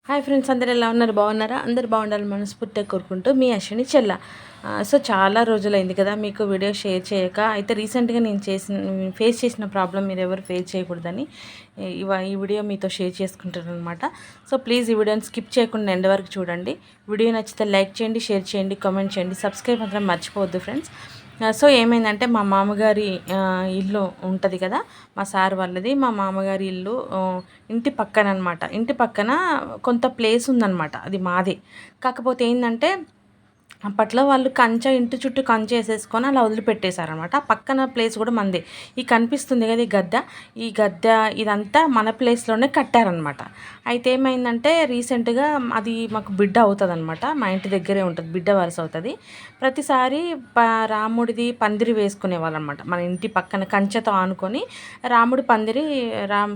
Hi friends, అందరు ఎలా ఉన్నారు? బాగున్నారా? అందరు బాగుండాలని మనస్ఫూర్తిగా కోరుకుంటూ మీ అశ్విని చెల్ల. సో చాలా రోజులైంది కదా మీకు వీడియో షేర్ చేయక. అయితే రీసెంట్గా నేను ఫేస్ చేసిన ప్రాబ్లం మీరు ఎవరు ఫేస్ చేయకూడదని ఈ వీడియో మీతో షేర్ చేసుకుంటాను అనమాట. సో ప్లీజ్ ఈ వీడియోని స్కిప్ చేయకుండా ఎండ్ వరకు చూడండి. వీడియో నచ్చితే లైక్ చేయండి, షేర్ చేయండి, కామెంట్ చేయండి, సబ్స్క్రైబ్ మాత్రం మర్చిపోవద్దు ఫ్రెండ్స్. సో ఏమైందంటే మా మామగారి ఇల్లు ఉంటుంది కదా, మా సార్ వాళ్ళది. మా మామగారి ఇల్లు ఇంటి పక్కన అనమాట. ఇంటి పక్కన కొంత ప్లేస్ ఉందన్నమాట, అది మాదే. కాకపోతే ఏంటంటే అప్పట్లో వాళ్ళు ఇంటి చుట్టూ కంచె వేసేసుకొని అలా వదిలిపెట్టేశారనమాట. ఆ పక్కన ప్లేస్ కూడా మందే. ఈ కనిపిస్తుంది కదా ఈ గద్దె ఇదంతా మన ప్లేస్లోనే కట్టారనమాట. అయితే ఏమైందంటే రీసెంట్గా అది మాకు బిడ్డ అవుతుంది అనమాట. మా ఇంటి దగ్గరే ఉంటుంది, బిడ్డ వరుస అవుతుంది. ప్రతిసారి రాముడిది పందిరి వేసుకునే వాళ్ళనమాట. మన ఇంటి పక్కన కంచెతో ఆనుకొని రాముడి పందిరి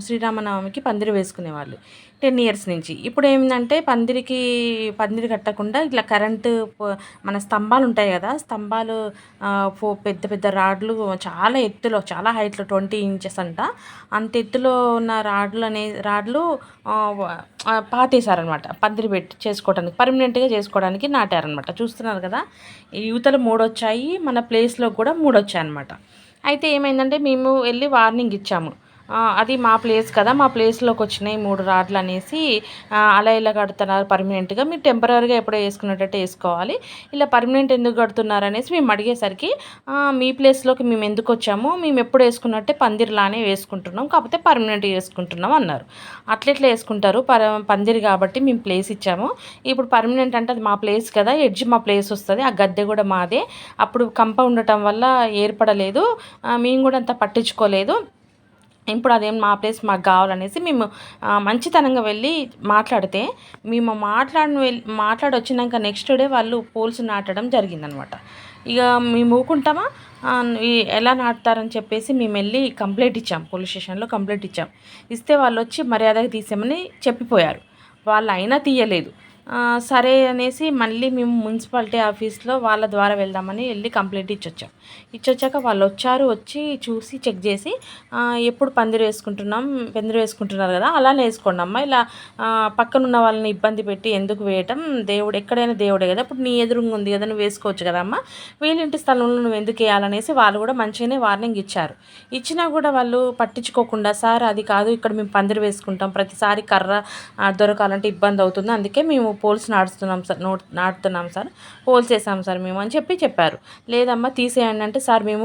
శ్రీరామనవమికి పందిరి వేసుకునేవాళ్ళు 10 ఇయర్స్ నుంచి. ఇప్పుడు ఏమిందంటే పందిరి కట్టకుండా ఇట్లా కరెంటు మన స్తంభాలు ఉంటాయి కదా, స్తంభాలు పెద్ద పెద్ద రాడ్లు చాలా ఎత్తులో, చాలా హైట్లో 20 ఇంచెస్ అంట, అంత ఎత్తులో ఉన్న రాడ్లు పాతేశారనమాట. పందిరి పెట్టి చేసుకోవడానికి, పర్మనెంట్గా చేసుకోవడానికి నాటారనమాట. చూస్తున్నారు కదా, ఈ యువతలు 3 వచ్చాయి, మన ప్లేస్లో కూడా 3 వచ్చాయి అనమాట. అయితే ఏమైందంటే మేము వెళ్ళి వార్నింగ్ ఇచ్చాము. అది మా ప్లేస్ కదా, మా ప్లేస్లోకి వచ్చినాయి 3 రాడ్లు అనేసి అలా ఇలా కడుతున్నారు పర్మనెంట్గా, మీరు టెంపరీగా ఎప్పుడో వేసుకునేటట్టు వేసుకోవాలి, ఇలా పర్మనెంట్ ఎందుకు కడుతున్నారు అనేసి మేము అడిగేసరికి మీ ప్లేస్లోకి మేము ఎందుకు వచ్చాము, మేము ఎప్పుడు వేసుకున్నట్టే పందిరిలానే వేసుకుంటున్నాం, కాకపోతే పర్మనెంట్ వేసుకుంటున్నాం అన్నారు. అట్లెట్లా వేసుకుంటారు, పందిరి కాబట్టి మేము ప్లేస్ ఇచ్చాము, ఇప్పుడు పర్మనెంట్ అంటే అది మా ప్లేస్ కదా, ఎడ్జ్ మా ప్లేస్ వస్తుంది, ఆ గద్దె కూడా మాదే, అప్పుడు కంప ఉండటం వల్ల ఏర్పడలేదు, మేము కూడా అంత పట్టించుకోలేదు, ఇప్పుడు అదేం మా ప్లేస్ మాకు కావాలనేసి మేము మంచితనంగా వెళ్ళి మాట్లాడితే, మేము మాట్లాడి వచ్చినాక నెక్స్ట్ డే వాళ్ళు పోల్స్ నాటడం జరిగిందనమాట. ఇక మేము ఊకుంటామా, ఎలా నాటుతారని చెప్పేసి మేము వెళ్ళి కంప్లైంట్ ఇచ్చాం, పోలీస్ స్టేషన్లో కంప్లైంట్ ఇచ్చాం. ఇస్తే వాళ్ళు వచ్చి మర్యాదగా తీసేమని చెప్పిపోయారు. వాళ్ళు అయినా తీయలేదు. సరే అనేసి మళ్ళీ మేము మున్సిపాలిటీ ఆఫీస్లో వాళ్ళ ద్వారా వెళ్దామని వెళ్ళి కంప్లైంట్ ఇచ్చొచ్చాక వాళ్ళు వచ్చి చూసి చెక్ చేసి, ఎప్పుడు పందిరి వేసుకుంటున్నారు కదా, అలానే వేసుకోండి అమ్మ, ఇలా పక్కనున్న వాళ్ళని ఇబ్బంది పెట్టి ఎందుకు వేయటం, దేవుడు ఎక్కడైనా దేవుడే కదా, ఇప్పుడు నీ ఎదురుగా ఉంది కదా, నువ్వు వేసుకోవచ్చు కదా అమ్మ, వీళ్ళింటి స్థలంలో నువ్వు ఎందుకు వేయాలనేసి వాళ్ళు కూడా మంచిగానే వార్నింగ్ ఇచ్చారు. ఇచ్చినా కూడా వాళ్ళు పట్టించుకోకుండా, సార్ అది కాదు, ఇక్కడ మేము పందిరి వేసుకుంటాం, ప్రతిసారి కర్ర దొరకాలంటే ఇబ్బంది అవుతుంది, అందుకే మేము పోల్స్ నాటుతున్నాం సార్, పోల్స్ వేసాం సార్ మేము అని చెప్పారు. లేదమ్మా తీసేయండి అంటే, సార్ మేము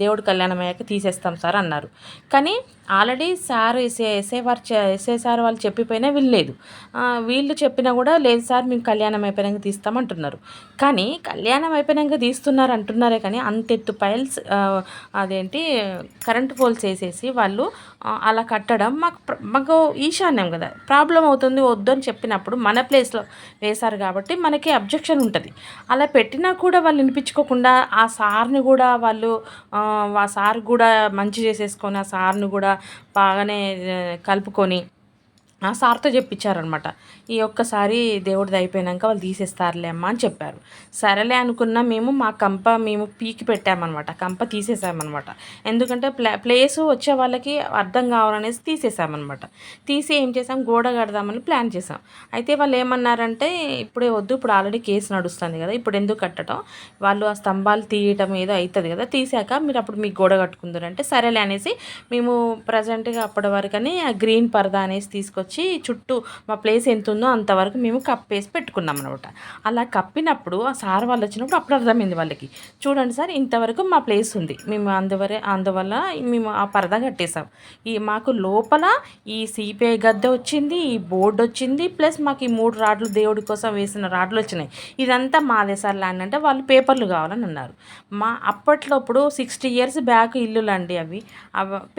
దేవుడు కళ్యాణం అయ్యాక తీసేస్తాం సార్ అన్నారు. కానీ ఆల్రెడీ సార్ ఎస్ఐ సార్ వాళ్ళు చెప్పిపోయినా వినలేదు. వీళ్ళు చెప్పినా కూడా లేదు సార్ మేము కళ్యాణం అయిపోయినాక తీస్తామంటున్నారు. కానీ కళ్యాణం అయిపోయినాక తీస్తున్నారు అంటున్నారే కానీ అంతెత్తు కరెంటు పోల్స్ వేసేసి వాళ్ళు అలా కట్టడం మాకు ఈశాన్యం కదా, ప్రాబ్లం అవుతుంది, వద్దు అని చెప్పినప్పుడు మన ప్లేస్లో వేశారు కాబట్టి మనకి అబ్జెక్షన్ ఉంటుంది. అలా పెట్టినా కూడా వాళ్ళు వినిపించుకోకుండా ఆ సార్ని కూడా వాళ్ళు ఆ సార్ కూడా మంచి చేసేసుకొని, ఆ సార్ని కూడా బాగానే కలుపుకొని ఆ సార్తో చెప్పించారనమాట. ఈ ఒక్కసారి దేవుడిది అయిపోయినాక వాళ్ళు తీసేస్తారులే అమ్మ అని చెప్పారు. సరేలే అనుకున్నా మేము పీకి పెట్టామన్నమాట, కంప తీసేసామన్నమాట. ఎందుకంటే ప్లేసు వచ్చే వాళ్ళకి అర్థం కావాలనేసి తీసేసామన్నమాట. తీసి ఏం చేసాం, గోడ కడదామని ప్లాన్ చేసాం. అయితే వాళ్ళు ఏమన్నారంటే, ఇప్పుడే వద్దు, ఇప్పుడు ఆల్రెడీ కేసు నడుస్తుంది కదా, ఇప్పుడు ఎందుకు కట్టడం, వాళ్ళు ఆ స్తంభాలు తీయటం ఏదో అవుతుంది కదా, తీసాక మీరు అప్పుడు మీకు గోడ కట్టుకుందరు అంటే సరేలే అనేసి మేము ప్రజెంట్గా అప్పటి వరకని ఆ గ్రీన్ పరదా అనేసి తీసుకొచ్చి చుట్టూ మా ప్లేస్ ఎంత ఉందో అంతవరకు మేము కప్పేసి పెట్టుకున్నాం అనమాట. అలా కప్పినప్పుడు ఆ సార్ వాళ్ళు వచ్చినప్పుడు అప్పుడు అర్థమైంది వాళ్ళకి, చూడండి సార్ ఇంతవరకు మా ప్లేస్ ఉంది, మేము అందువల్ల మేము ఆ పరదా కట్టేసాం, మాకు లోపల ఈ సిపిఐ గద్దె వచ్చింది, ఈ బోర్డు వచ్చింది, ప్లస్ మాకు ఈ 3 రాడ్లు దేవుడి కోసం వేసిన రాడ్లు వచ్చినాయి, ఇదంతా మాదే సార్ ల్యాండ్ అంటే వాళ్ళు పేపర్లు కావాలని అన్నారు. అప్పట్లో ఇప్పుడు 60 ఇయర్స్ బ్యాక్ ఇల్లులండి అవి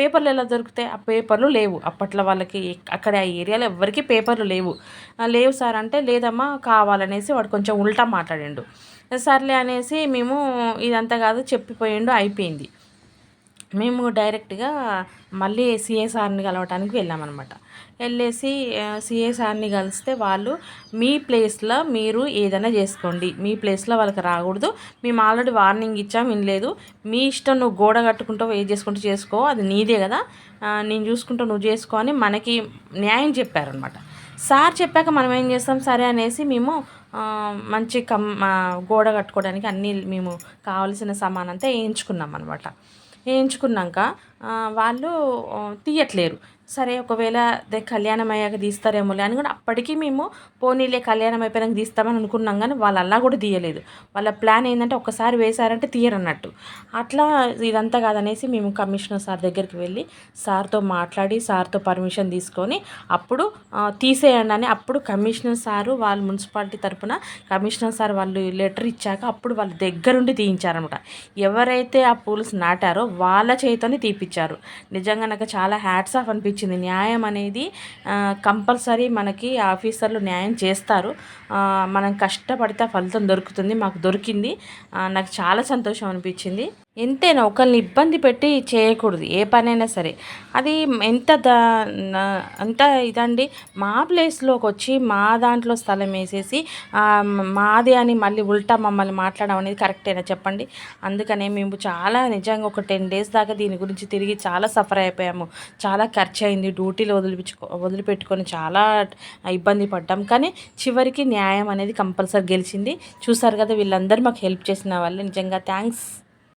పేపర్లు ఎలా దొరుకుతాయి, ఆ పేపర్లు లేవు అప్పట్లో వాళ్ళకి, అక్కడ ఆ ఏరియాలో ఎవరికి పేపర్లు లేవు సార్ అంటే, లేదమ్మా కావాలనేసి వాడు కొంచెం ఉల్టా మాట్లాడిండు. సర్లే అనేసి మేము ఇదంతా కాదు చెప్పిపోయిండు, అయిపోయింది. మేము డైరెక్ట్గా మళ్ళీ సిఏ సార్ని కలవటానికి వెళ్ళామన్నమాట. వెళ్ళేసి సిఏ సార్ని కలిస్తే వాళ్ళు, మీ ప్లేస్లో మీరు ఏదైనా చేసుకోండి, మీ ప్లేస్లో వాళ్ళకి రాకూడదు, మేము ఆల్రెడీ వార్నింగ్ ఇచ్చాం వినలేదు, మీ ఇష్టం, నువ్వు గోడ కట్టుకుంటావు ఏది చేసుకుంటూ చేసుకో, అది నీదే కదా, నేను చూసుకుంటా నువ్వు చేసుకో అని మనకి న్యాయం చెప్పారనమాట. సార్ చెప్పాక మనం ఏం చేస్తాం, సరే అనేసి మేము మంచి గోడ కట్టుకోవడానికి అన్నీ మేము కావాల్సిన సామానంతా వేయించుకున్నాం అనమాట. వేయించుకున్నాక వాళ్ళు తీయట్లేరు. సరే ఒకవేళ కళ్యాణం అయ్యాక తీస్తారేమోలే అని కూడా అప్పటికి మేము పోనీలే కళ్యాణం అయిపోయాక తీస్తామని అనుకున్నాం, కానీ వాళ్ళు అలా కూడా తీయలేదు. వాళ్ళ ప్లాన్ ఏంటంటే ఒక్కసారి వేశారంటే తీయరన్నట్టు. అట్లా ఇదంతా కాదనేసి మేము కమిషనర్ సార్ దగ్గరికి వెళ్ళి సార్తో మాట్లాడి సార్తో పర్మిషన్ తీసుకొని అప్పుడు తీసేయండి అని, అప్పుడు కమిషనర్ సారు వాళ్ళు మున్సిపాలిటీ తరపున కమిషనర్ సార్ వాళ్ళు లెటర్ ఇచ్చాక అప్పుడు వాళ్ళ దగ్గరుండి తీయించారనమాట. ఎవరైతే ఆ పూల్స్ నాటారో వాళ్ళ చేతితోనే తీపిచ్చారు. నిజంగా నాకు చాలా హ్యాట్స్ ఆఫ్ అనిపించింది. న్యాయం అనేది కంపల్సరీ మనకి ఆఫీసర్లు న్యాయం చేస్తారు. మనం కష్టపడితే ఫలితం దొరుకుతుంది. మాకు దొరికింది. నాకు చాలా సంతోషం అనిపించింది. ఎంతైనా ఒకరిని ఇబ్బంది పెట్టి చేయకూడదు ఏ పనైనా సరే. అది ఎంత ఇదండి, మా ప్లేస్లోకి వచ్చి మా దాంట్లో స్థలం వేసేసి మాది అని మళ్ళీ ఉల్టా మమ్మల్ని మాట్లాడడం అనేది కరెక్టేనా చెప్పండి. అందుకనే మేము చాలా నిజంగా ఒక 10 days దాకా దీని గురించి తిరిగి చాలా సఫర్ అయిపోయాము. చాలా ఖర్చు అయింది. డ్యూటీలు వదిలిపెట్టుకొని చాలా ఇబ్బంది పడ్డాం. కానీ చివరికి న్యాయం అనేది కంపల్సరీ గెలిచింది. చూసారు కదా, వీళ్ళందరూ మాకు హెల్ప్ చేసిన వాళ్ళు నిజంగా థ్యాంక్స్.